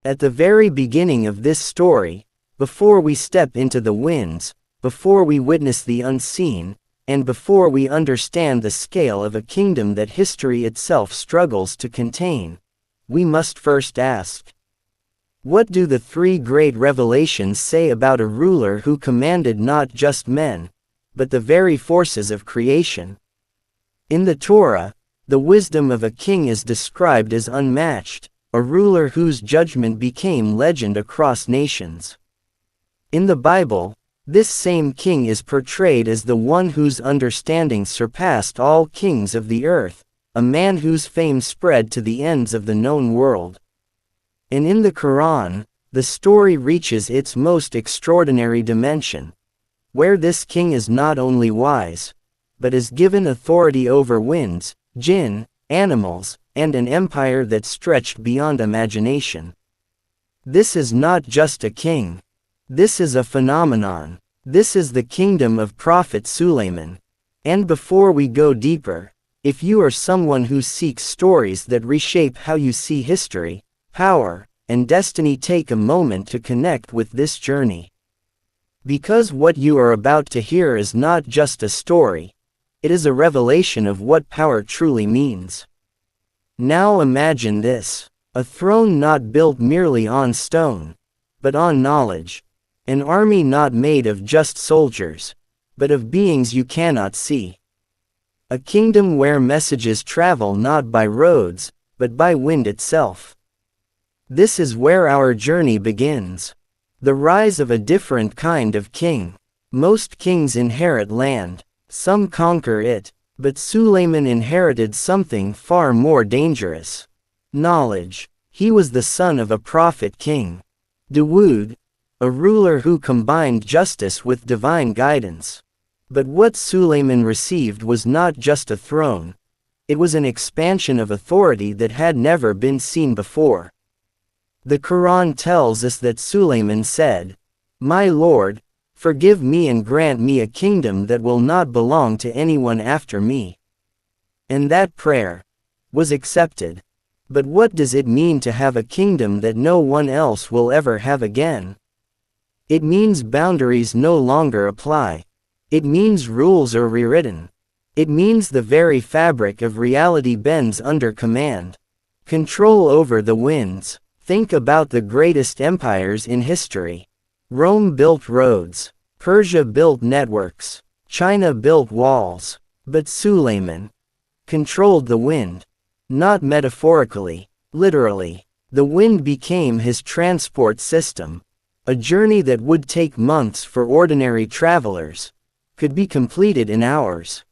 At the very beginning of this story, before we step into the winds, before we witness the unseen, and before we understand the scale of a kingdom that history itself struggles to contain, we must first ask, what do the three great revelations say about a ruler who commanded not just men, but the very forces of creation? In the Torah, the wisdom of a king is described as unmatched, a ruler whose judgment became legend across nations. In the Bible, this same king is portrayed as the one whose understanding surpassed all kings of the earth, a man whose fame spread to the ends of the known world. And in the Quran, the story reaches its most extraordinary dimension, where this king is not only wise, but is given authority over winds, jinn, animals, and an empire that stretched beyond imagination. This is not just a king. This is a phenomenon. This is the kingdom of Prophet Sulaiman. And before we go deeper, if you are someone who seeks stories that reshape how you see history, power, and destiny, take a moment to connect with this journey. Because what you are about to hear is not just a story, it is a revelation of what power truly means. Now imagine this: a throne not built merely on stone, but on knowledge. An army not made of just soldiers, but of beings you cannot see. A kingdom where messages travel not by roads, but by wind itself. This is where our journey begins. The rise of a different kind of king. Most kings inherit land, some conquer it, but Suleiman inherited something far more dangerous: knowledge. He was the son of a prophet king, Dawood, a ruler who combined justice with divine guidance. But what Suleiman received was not just a throne. It was an expansion of authority that had never been seen before. The Quran tells us that Suleiman said, "My Lord, forgive me and grant me a kingdom that will not belong to anyone after me." And that prayer was accepted. But what does it mean to have a kingdom that no one else will ever have again? It means boundaries no longer apply. It means rules are rewritten. It means the very fabric of reality bends under command. Control over the winds. Think about the greatest empires in history. Rome built roads. Persia built networks. China built walls. But Suleiman controlled the wind. Not metaphorically, literally. The wind became his transport system. A journey that would take months for ordinary travelers could be completed in hours.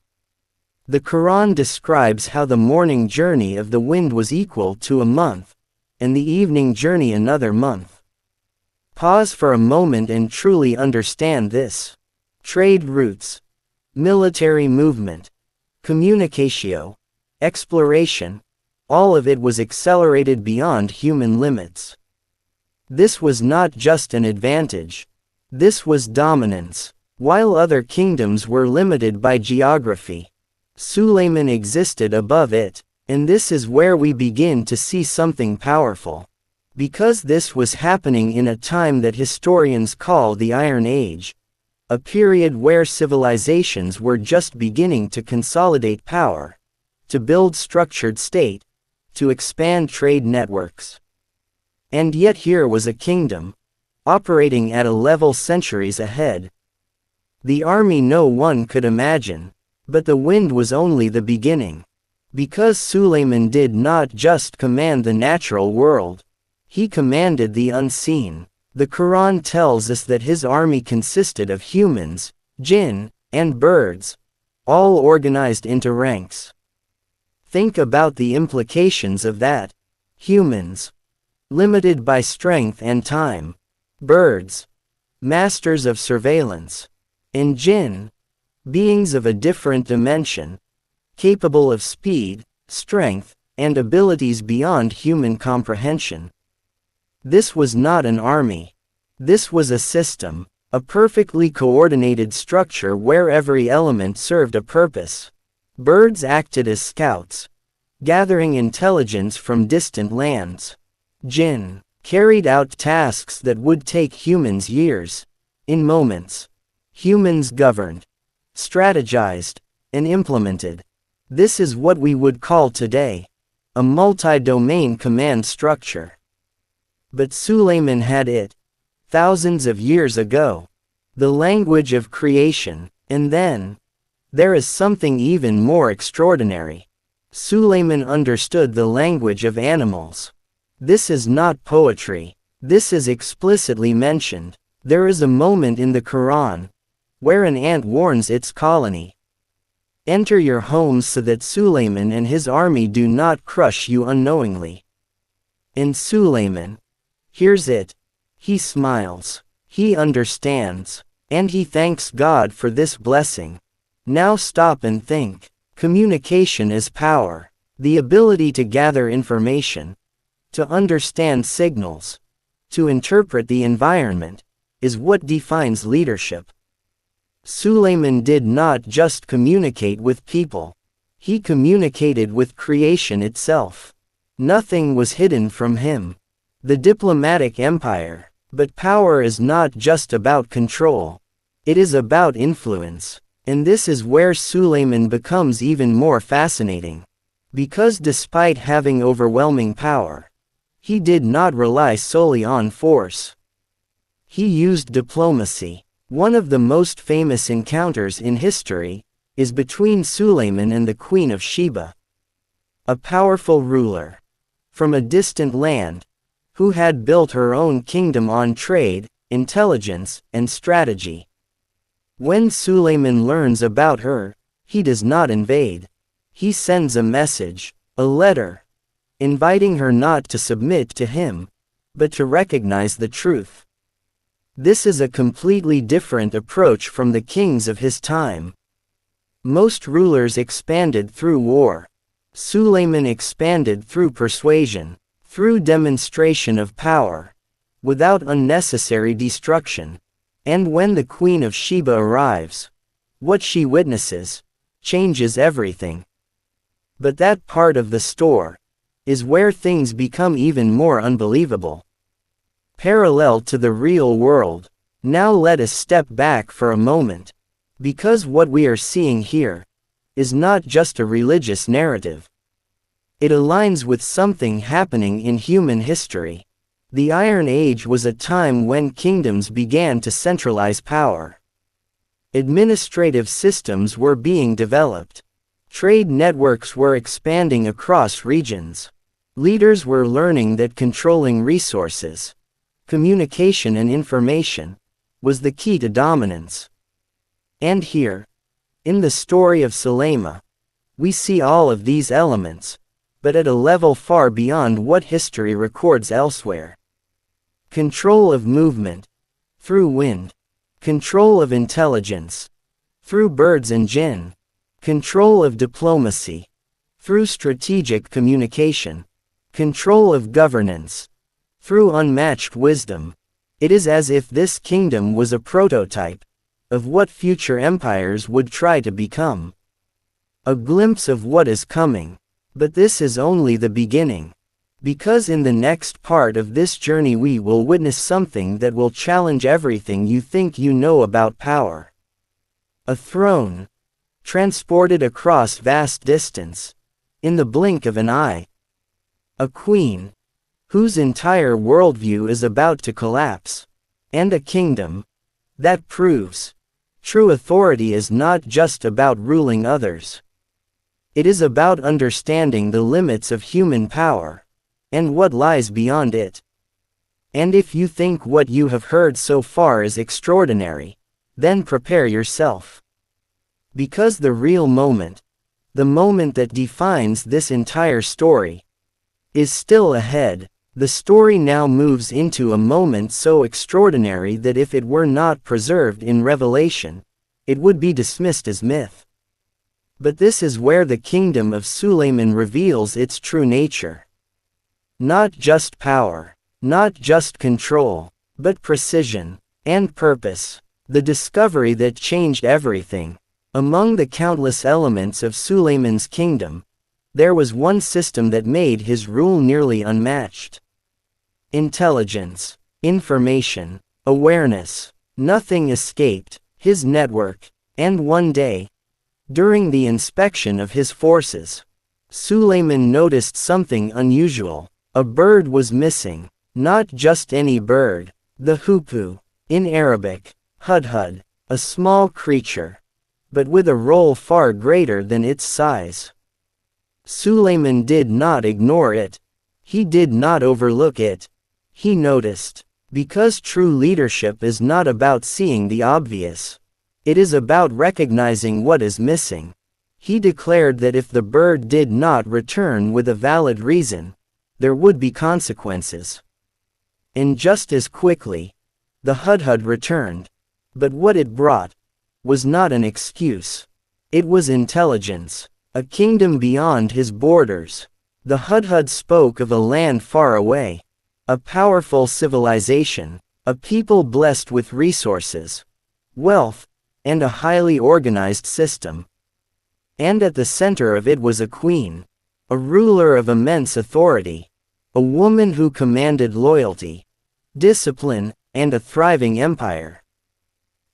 The Quran describes how the morning journey of the wind was equal to a month, and the evening journey another month. Pause for a moment and truly understand this. Trade routes, military movement, communicatio, exploration, all of it was accelerated beyond human limits. This was not just an advantage. This was dominance. While other kingdoms were limited by geography, Suleiman existed above it, and this is where we begin to see something powerful. Because this was happening in a time that historians call the Iron Age, a period where civilizations were just beginning to consolidate power, to build structured state, to expand trade networks. And yet here was a kingdom, operating at a level centuries ahead. The army no one could imagine, but the wind was only the beginning. Because Suleiman did not just command the natural world, he commanded the unseen. The Quran tells us that his army consisted of humans, jinn, and birds, all organized into ranks. Think about the implications of that. Humans, limited by strength and time. Birds, masters of surveillance. And jinn, beings of a different dimension, capable of speed, strength, and abilities beyond human comprehension. This was not an army. This was a system, a perfectly coordinated structure where every element served a purpose. Birds acted as scouts, gathering intelligence from distant lands. Jinn carried out tasks that would take humans years. In moments, humans governed, strategized, and implemented. This is what we would call today a multi-domain command structure. But Sulaiman had it, thousands of years ago, the language of creation. And then, there is something even more extraordinary. Sulaiman understood the language of animals. This is not poetry. This is explicitly mentioned. There is a moment in the Quran where an ant warns its colony. Enter your homes so that Sulaiman and his army do not crush you unknowingly. And Sulaiman hears it. He smiles. He understands. And he thanks God for this blessing. Now stop and think. Communication is power. The ability to gather information, to understand signals, to interpret the environment, is what defines leadership. Sulaiman did not just communicate with people. He communicated with creation itself. Nothing was hidden from him. The diplomatic empire. But power is not just about control. It is about influence. And this is where Sulaiman becomes even more fascinating. Because despite having overwhelming power, he did not rely solely on force. He used diplomacy. One of the most famous encounters in history is between Sulaiman and the Queen of Sheba, a powerful ruler from a distant land who had built her own kingdom on trade, intelligence, and strategy. When Sulaiman learns about her, he does not invade. He sends a message, a letter, inviting her not to submit to him, but to recognize the truth. This is a completely different approach from the kings of his time. Most rulers expanded through war. Sulaiman expanded through persuasion, through demonstration of power, without unnecessary destruction. And when the Queen of Sheba arrives, what she witnesses changes everything. But that part of the story is where things become even more unbelievable. Parallel to the real world. Now let us step back for a moment. Because what we are seeing here is not just a religious narrative. It aligns with something happening in human history. The Iron Age was a time when kingdoms began to centralize power. Administrative systems were being developed. Trade networks were expanding across regions. Leaders were learning that controlling resources, communication and information was the key to dominance. And here, in the story of Sulaiman, we see all of these elements, but at a level far beyond what history records elsewhere. Control of movement, through wind. Control of intelligence, through birds and jinn. Control of diplomacy, through strategic communication. Control of governance, through unmatched wisdom. It is as if this kingdom was a prototype of what future empires would try to become. A glimpse of what is coming. But this is only the beginning. Because in the next part of this journey we will witness something that will challenge everything you think you know about power. A throne, transported across vast distance, in the blink of an eye. A queen, whose entire worldview is about to collapse. And a kingdom that proves true authority is not just about ruling others. It is about understanding the limits of human power, and what lies beyond it. And if you think what you have heard so far is extraordinary, then prepare yourself. Because the real moment, the moment that defines this entire story, is still ahead. The story now moves into a moment so extraordinary that if it were not preserved in Revelation, it would be dismissed as myth. But this is where the kingdom of Sulaiman reveals its true nature. Not just power, not just control, but precision and purpose. The discovery that changed everything. Among the countless elements of Sulaiman's kingdom, there was one system that made his rule nearly unmatched. intelligence, information, awareness. Nothing escaped his network, and one day, during the inspection of his forces, Sulaiman noticed something unusual. A bird was missing. Not just any bird. The hoopoe, in Arabic, hudhud, a small creature, but with a role far greater than its size. Sulaiman did not ignore it. He did not overlook it. He noticed. Because true leadership is not about seeing the obvious. It is about recognizing what is missing. He declared that if the bird did not return with a valid reason, there would be consequences. And just as quickly, the hudhud returned. But what it brought was not an excuse. It was intelligence, a kingdom beyond his borders. The hudhud spoke of a land far away, a powerful civilization, a people blessed with resources, wealth, and a highly organized system. And at the center of it was a queen, a ruler of immense authority, a woman who commanded loyalty, discipline, and a thriving empire.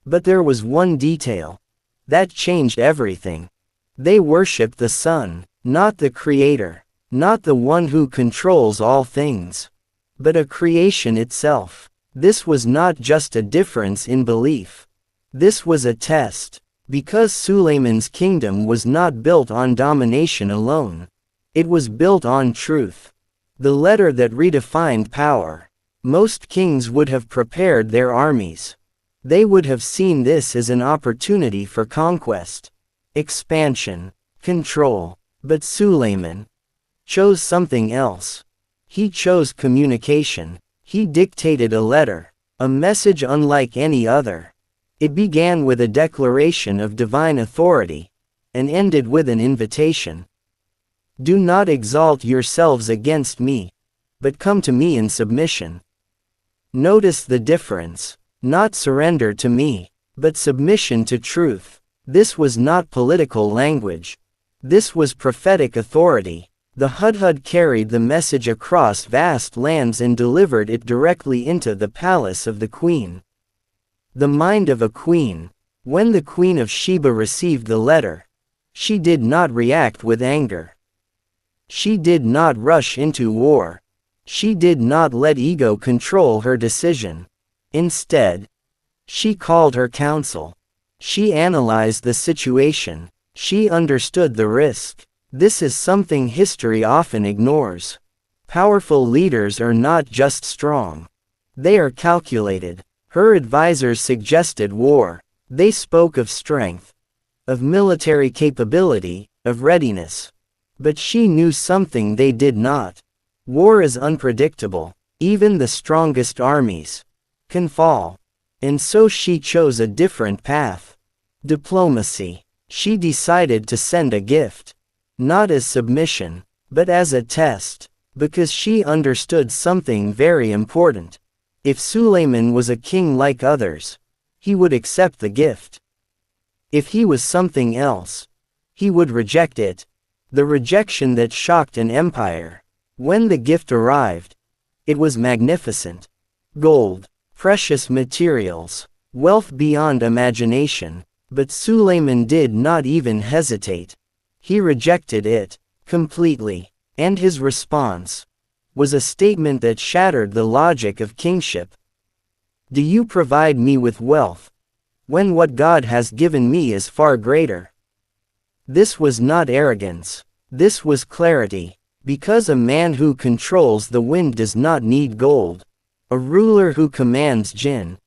But there was one detail that changed everything. They worshipped the sun, not the creator, not the one who controls all things, but a creation itself. This was not just a difference in belief. This was a test, because Sulaiman's kingdom was not built on domination alone. It was built on truth, the letter that redefined power. Most kings would have prepared their armies. They would have seen this as an opportunity for conquest, expansion, control. But Sulaiman chose something else. He chose communication. He dictated a letter, a message unlike any other. It began with a declaration of divine authority, and ended with an invitation. Do not exalt yourselves against me, but come to me in submission. Notice the difference. Not surrender to me, but submission to truth. This was not political language. This was prophetic authority. The hudhud carried the message across vast lands and delivered it directly into the palace of the queen. The mind of a queen. When the Queen of Sheba received the letter, she did not react with anger. She did not rush into war. She did not let ego control her decision. Instead, she called her counsel. She analyzed the situation. She understood the risk. This is something history often ignores. Powerful leaders are not just strong. They are calculated. Her advisors suggested war. They spoke of strength, of military capability, of readiness. But she knew something they did not. War is unpredictable. Even the strongest armies can fall. And so she chose a different path. Diplomacy. She decided to send a gift. Not as submission, but as a test, because she understood something very important. If Sulaiman was a king like others, he would accept the gift. If he was something else, he would reject it. The rejection that shocked an empire. When the gift arrived, it was magnificent. Gold, precious materials, wealth beyond imagination. But Sulaiman did not even hesitate. He rejected it completely, and his response was a statement that shattered the logic of kingship. Do you provide me with wealth, when what God has given me is far greater? This was not arrogance. This was clarity. Because a man who controls the wind does not need gold. A ruler who commands Jinn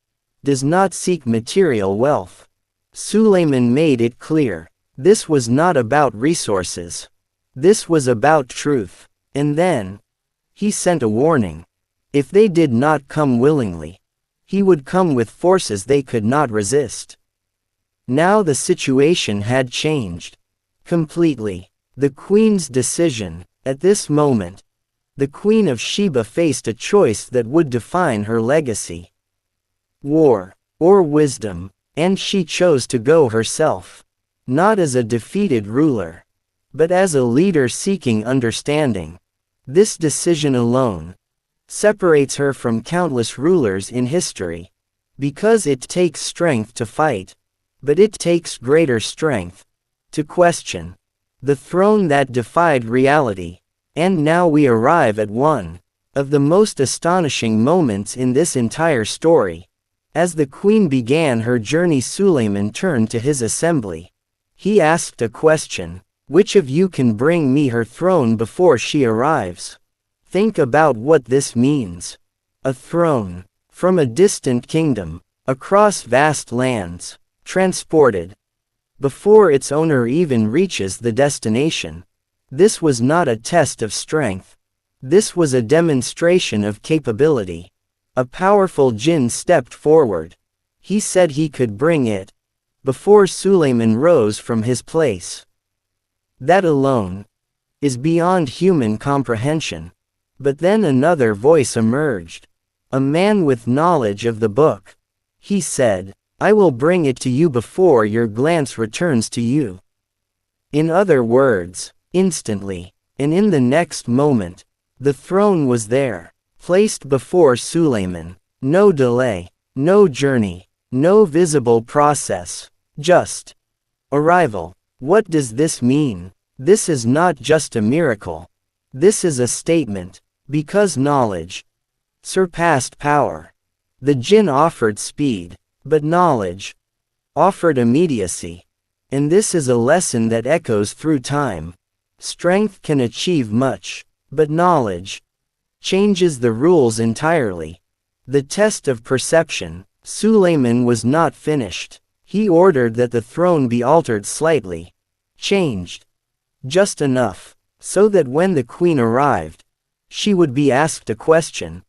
does not seek material wealth. Sulaiman made it clear. This was not about resources. This was about truth. And then, he sent a warning. If they did not come willingly, he would come with forces they could not resist. Now the situation had changed. Completely. The queen's decision. At this moment, the Queen of Sheba faced a choice that would define her legacy. War, or wisdom, and she chose to go herself. Not as a defeated ruler, but as a leader seeking understanding. This decision alone separates her from countless rulers in history. Because it takes strength to fight, but it takes greater strength to question. The throne that defied reality. And now we arrive at one of the most astonishing moments in this entire story. As the queen began her journey, Sulaiman turned to his assembly. He asked a question: which of you can bring me her throne before she arrives? Think about what this means. A throne, from a distant kingdom, across vast lands, transported, before its owner even reaches the destination. This was not a test of strength. This was a demonstration of capability. A powerful jinn stepped forward. He said he could bring it before Sulaiman rose from his place. That alone is beyond human comprehension. But then another voice emerged. A man with knowledge of the book. He said, I will bring it to you before your glance returns to you. In other words, instantly, and in the next moment, the throne was there, placed before Sulaiman. No delay, no journey, no visible process, just arrival. What does this mean? This is not just a miracle. This is a statement, because knowledge surpassed power. The jinn offered speed, but knowledge offered immediacy. And this is a lesson that echoes through time. Strength can achieve much, but knowledge changes the rules entirely. The test of perception. Sulaiman was not finished. He ordered that the throne be altered slightly, changed just enough, so that when the queen arrived, she would be asked a question.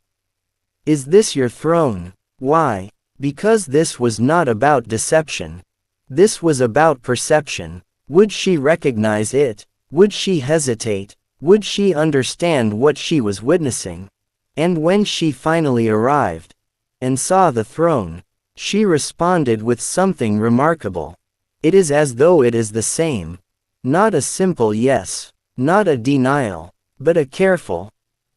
Is this your throne? Why? Because this was not about deception. This was about perception. Would she recognize it? Would she hesitate? Would she understand what she was witnessing? And when she finally arrived and saw the throne, she responded with something remarkable. It is as though it is the same. Not a simple yes, not a denial, but a careful,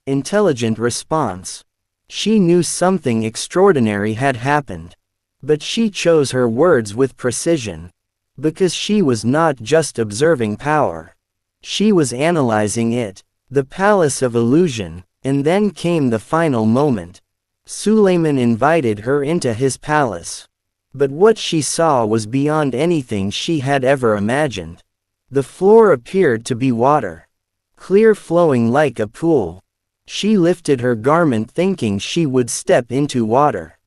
intelligent response. She knew something extraordinary had happened. But she chose her words with precision. Because she was not just observing power. She was analyzing it, the palace of illusion. And then came the final moment. Sulaiman invited her into his palace. But what she saw was beyond anything she had ever imagined. The floor appeared to be water, clear, flowing like a pool. She lifted her garment thinking she would step into water.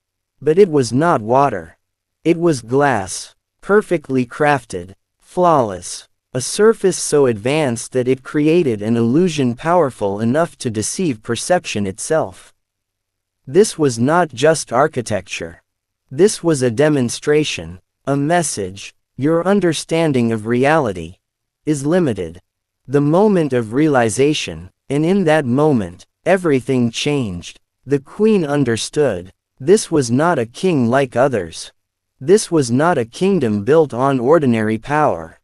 But it was not water. It was glass, perfectly crafted, flawless. A surface so advanced that it created an illusion powerful enough to deceive perception itself. This was not just architecture. This was a demonstration, a message. Your understanding of reality is limited. The moment of realization, and in that moment, everything changed. The queen understood. This was not a king like others. This was not a kingdom built on ordinary power.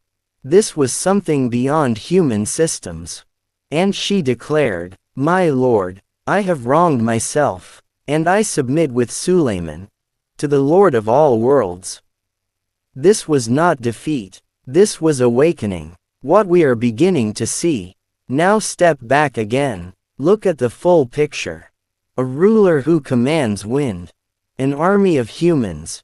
This was something beyond human systems. And she declared, My lord, I have wronged myself, and I submit with Sulaiman to the Lord of all worlds. This was not defeat. This was awakening. What we are beginning to see. Now step back again. Look at the full picture. A ruler who commands wind. An army of humans,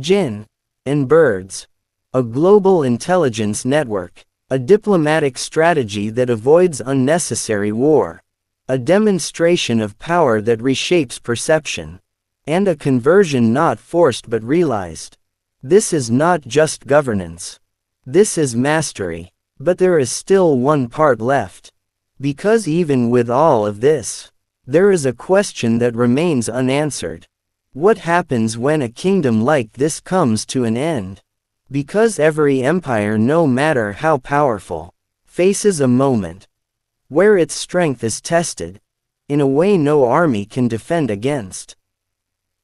jinn, and birds. A global intelligence network. A diplomatic strategy that avoids unnecessary war. A demonstration of power that reshapes perception. And a conversion not forced but realized. This is not just governance. This is mastery. But there is still one part left. Because even with all of this, there is a question that remains unanswered. What happens when a kingdom like this comes to an end? Because every empire, no matter how powerful, faces a moment where its strength is tested, in a way no army can defend against.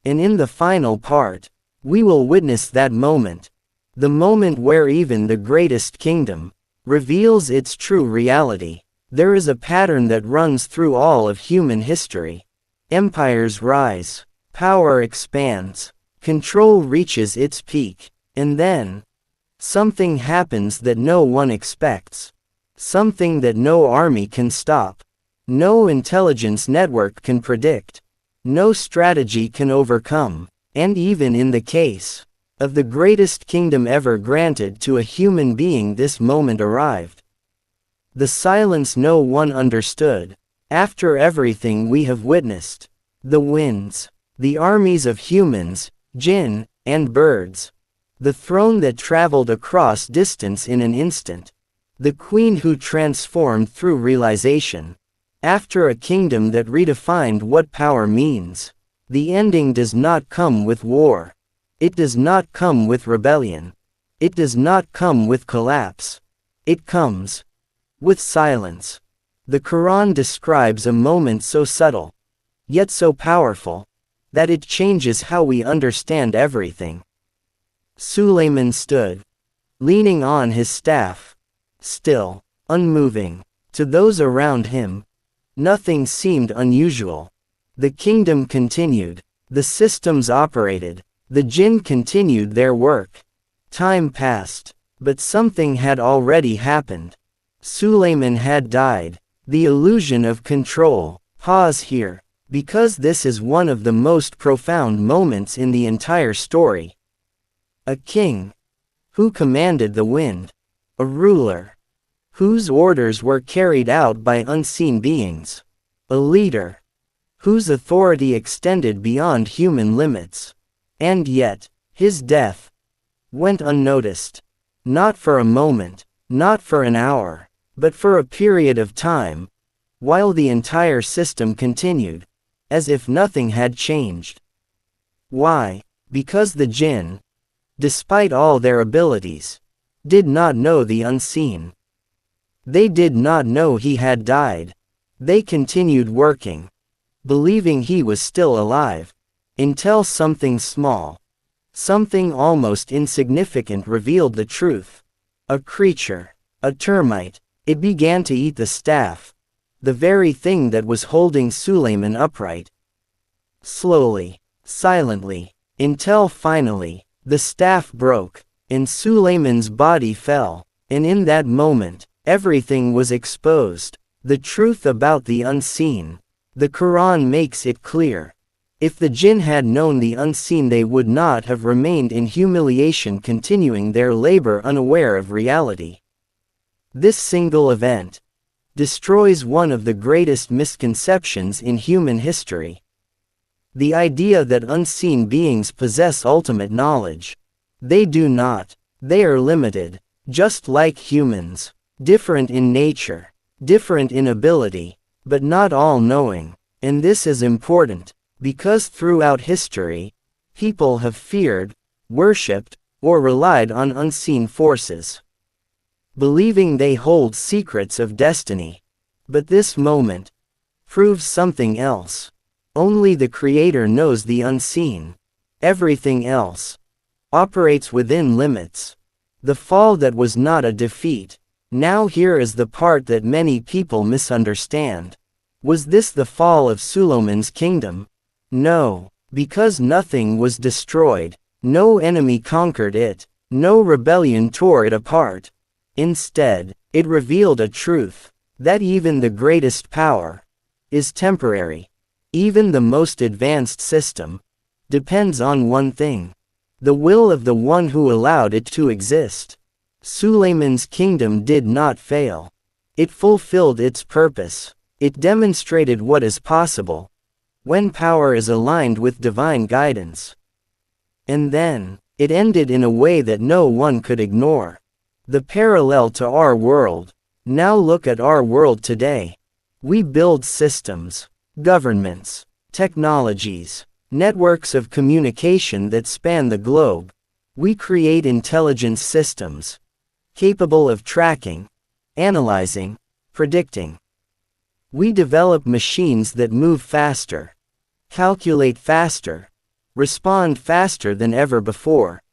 And in the final part, we will witness that moment. The moment where even the greatest kingdom reveals its true reality. There is a pattern that runs through all of human history. Empires rise. Power expands. Control reaches its peak. And then, something happens that no one expects. Something that no army can stop. No intelligence network can predict. No strategy can overcome. And even in the case of the greatest kingdom ever granted to a human being, this moment arrived. The silence no one understood. After everything we have witnessed, the winds, the armies of humans, jinn, and birds, the throne that traveled across distance in an instant, the queen who transformed through realization, after a kingdom that redefined what power means, the ending does not come with war. It does not come with rebellion. It does not come with collapse. It comes with silence. The Quran describes a moment so subtle, yet so powerful, that it changes how we understand everything. Sulaiman stood, leaning on his staff, still, unmoving. To those around him, nothing seemed unusual. The kingdom continued. The systems operated. The jinn continued their work. Time passed, but something had already happened. Sulaiman had died. The illusion of control. Pause here, because this is one of the most profound moments in the entire story. A king who commanded the wind. A ruler whose orders were carried out by unseen beings. A leader whose authority extended beyond human limits. And yet, his death went unnoticed. Not for a moment, not for an hour, but for a period of time, while the entire system continued, as if nothing had changed. Why? Because the jinn, despite all their abilities, did not know the unseen. They did not know he had died. They continued working, believing he was still alive, until something small, something almost insignificant revealed the truth. A creature, a termite. It began to eat the staff, the very thing that was holding Sulaiman upright. Slowly, silently, until finally, the staff broke, and Sulaiman's body fell, and in that moment, everything was exposed. The truth about the unseen. The Quran makes it clear. If the jinn had known the unseen, they would not have remained in humiliation, continuing their labor unaware of reality. This single event destroys one of the greatest misconceptions in human history. The idea that unseen beings possess ultimate knowledge. They do not. They are limited, just like humans, different in nature, different in ability, but not all-knowing. And this is important, because throughout history, people have feared, worshipped, or relied on unseen forces, believing they hold secrets of destiny. But this moment proves something else. Only the Creator knows the unseen. Everything else operates within limits. The fall that was not a defeat. Now here is the part that many people misunderstand. Was this the fall of Sulaiman's kingdom? No, because nothing was destroyed. No enemy conquered it. No rebellion tore it apart. Instead, it revealed a truth, that even the greatest power is temporary. Even the most advanced system depends on one thing: the will of the one who allowed it to exist. Sulaiman's kingdom did not fail. It fulfilled its purpose. It demonstrated what is possible when power is aligned with divine guidance. And then, it ended in a way that no one could ignore. The parallel to our world. Now look at our world today. We build systems, governments, technologies, networks of communication that span the globe. We create intelligence systems, capable of tracking, analyzing, predicting. We develop machines that move faster, calculate faster, respond faster than ever before.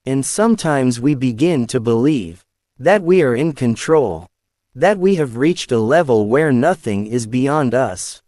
And sometimes we begin to believe that we are in control, that we have reached a level where nothing is beyond us.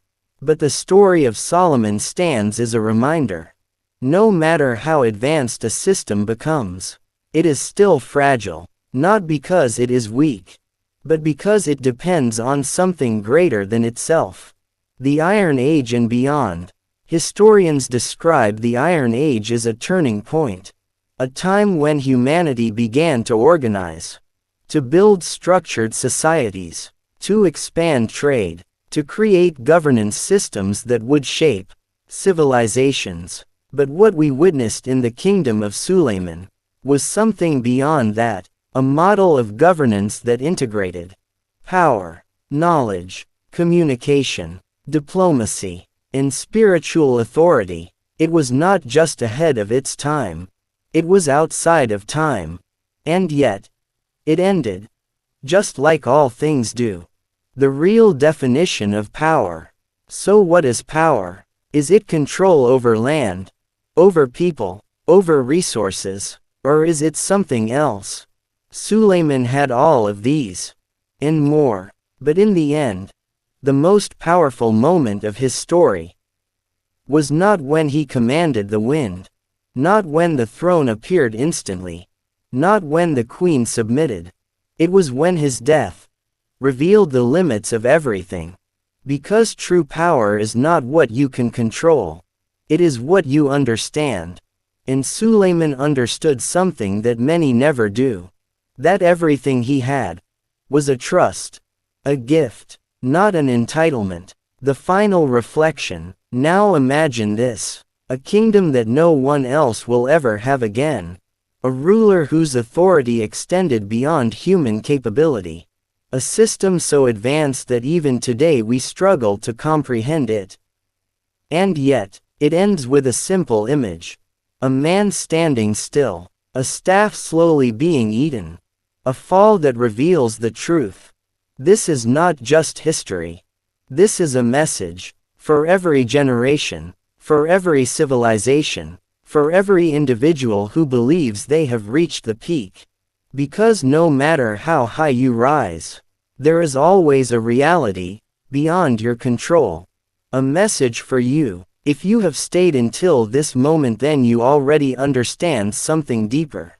But the story of Solomon stands as a reminder. No matter how advanced a system becomes, it is still fragile, not because it is weak, but because it depends on something greater than itself. The Iron Age and beyond. Historians describe the Iron Age as a turning point, a time when humanity began to organize, to build structured societies, to expand trade, to create governance systems that would shape civilizations. But what we witnessed in the kingdom of Sulaiman was something beyond that, a model of governance that integrated power, knowledge, communication, diplomacy, and spiritual authority. It was not just ahead of its time, it was outside of time. And yet, it ended, just like all things do. The real definition of power. So what is power? Is it control over land, over people, over resources, or is it something else? Sulaiman had all of these, and more. But in the end, the most powerful moment of his story was not when he commanded the wind, not when the throne appeared instantly, not when the queen submitted. It was when his death revealed the limits of everything. Because true power is not what you can control, it is what you understand. And Sulaiman understood something that many never do. That everything he had was a trust, a gift, not an entitlement. The final reflection. Now imagine this. A kingdom that no one else will ever have again. A ruler whose authority extended beyond human capability. A system so advanced that even today we struggle to comprehend it. And yet, it ends with a simple image. A man standing still. A staff slowly being eaten. A fall that reveals the truth. This is not just history. This is a message. For every generation. For every civilization. For every individual who believes they have reached the peak. Because no matter how high you rise, there is always a reality beyond your control. A message for you. If you have stayed until this moment, then you already understand something deeper.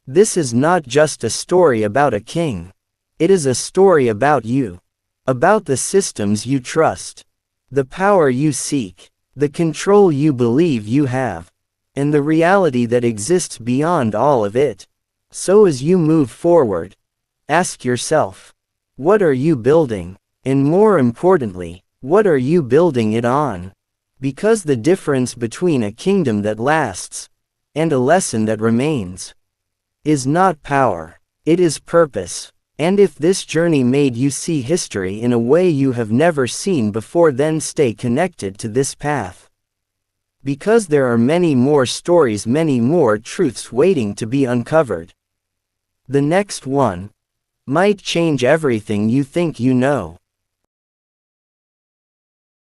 This is not just a story about a king. It is a story about you. About the systems you trust. The power you seek. The control you believe you have. And the reality that exists beyond all of it. So as you move forward, ask yourself, what are you building? And more importantly, what are you building it on? Because the difference between a kingdom that lasts and a lesson that remains is not power, it is purpose. And if this journey made you see history in a way you have never seen before, then stay connected to this path. Because there are many more stories, many more truths waiting to be uncovered. The next one might change everything you think you know.